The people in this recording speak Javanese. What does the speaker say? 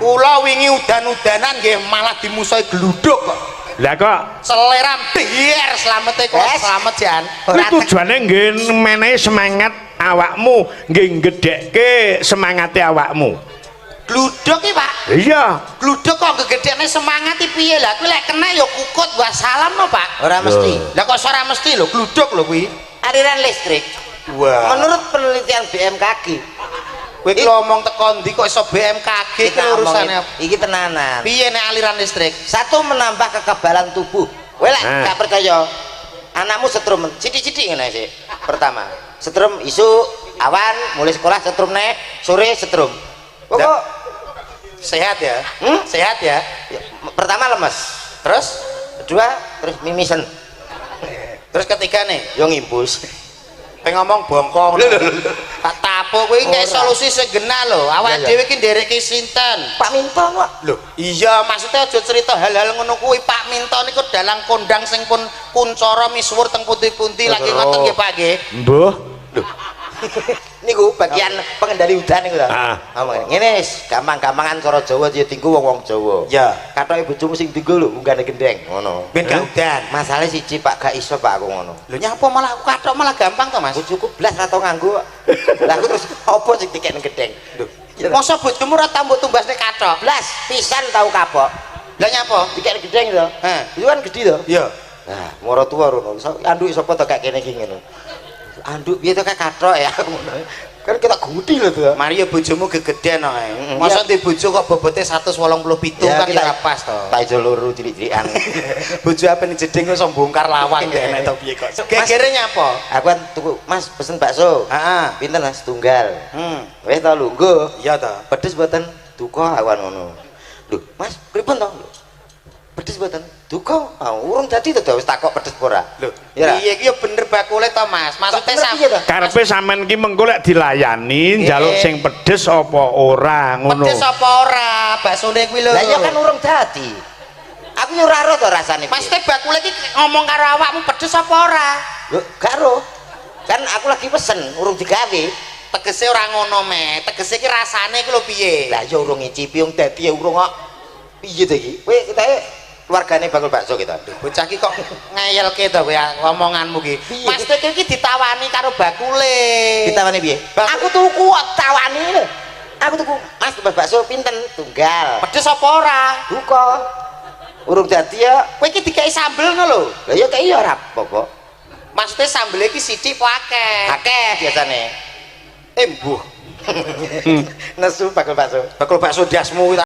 Kula wingi udan-udanan nggih malah dimusuhi gluduk kok. Lah kok Seleram biar slamete kok slamet jan. kuwi tujuane nggih menehi semangat awakmu, nggih gedhekke semangate awakmu. Gluduk iki, Pak. Iya. Gluduk kok gegedhekne semangat iki piye lah? Kuwi lek kena ya kukut wassalam no, Pak. Ora mesti. Lah kok ora mesti lho, gluduk lho kuwi. Aliran listrik. Wah. Menurut penelitian BMKG, Kowe iki ngomong teko ndi kok iso BMKG ki urusane apa? iki tenanan. Piye nek aliran listrik? Satu, menambah kekebalan tubuh. Kowe lek gak percaya, anakmu setrum sithik-sithik ngene sih. Pertama, setrum isu awan mulai sekolah setrum nek sore setrum. Pokok Sehat ya? Sehat ya? pertama lemes, terus kedua terus mimisen, Terus ketiga nih, yo ngimpus. pengen ngomong bongkong. Tak tapuk kuwi kayak solusi segena lho. Awak dhewe iki ndereke sinten? Pak Minto kok. Lho, iya maksudnya aja cerita hal-hal ngono kuwi. Pak Minto niku dalang kondang sing pun kuncara misuwur teng pundi-pundi lagi ngoten nggih Pak nggih. Mbah. Lho, Niku bagian pengendali udan niku ta. Ah. Ngene wis gampang-gampangan cara Jawa ya tinggu wong-wong Jawa. ya, Kathoke bojomu sing tinggu lho munggane gendeng ngono. ben gak udan. Masalah siji Pak gak iso Pak aku ngono. Lho nyapa malah aku kathok malah gampang to Mas? Bojoku blas ra tau nganggo. Lah aku terus opo sing dikene gendeng? Lho, mosok bojomu ora tambah tumbasne kathok. Blas pisan tau kapok. Lah nyapa? Dikene gendeng to. Itu kan gedhi to. Iya. Nah, moro tuwa rono. Anduk sapa to gak kene iki ngono. Anduk piye to kak kathok ya ngono. Kan kita gudi lho to. Mario bojomu gegeden ae. Masa di bojo kok bobote 187 kan ya pas to. Tak iso loro cilik-cilikan. Bojo apa nih jeding kok bongkar lawang ya nek to piye kok. Gegere nyapa? Aku kan tuku, Mas pesen bakso. Heeh. Pinten Mas? Tunggal. Wis to lungguh. Iya to. Pedes mboten? Duka awan ngono. Lho, Mas, pripun to? Pedes mboten? Duka. Ah, urung dadi to wis takok pedes apa ora. Lho, iya iki yo bener bakule to Mas. Maksudnya Karepe sampean ki mengko lek dilayani njaluk sing pedes apa ora ngono. pedes apa ora? Baksone kuwi lho. Lah iya kan urung dadi. Aku yo ora ro to rasane. Maksudnya bakule iki ngomong karo awakmu pedes apa ora? Lho, gak ro. Kan aku lagi pesen, urung digawe. Tegese ora ngono me. Tegese iki rasane iki lho piye? Lah ya urung ngicipi wong dadi ya urung kok. Piye to iki? Kowe kitae keluargane bakul bakso kita. Bocah iki kok ngeyelke to kowe omonganmu ki. Mas Tek iki ditawani karo bakule. Ditawani piye? Aku tuku kok tawani lho. Aku tuku, Mas bakso pinten? Tunggal. Pedes apa ora? Duka. Urung dadi ya. Kowe iki dikai sambel ngono lho. Lah ya kaya ora apa-apa. Maksudnya sambel iki sithik apa akeh? Akeh biasane. Mbuh. Nesu bakul bakso. Bakul bakso dasmu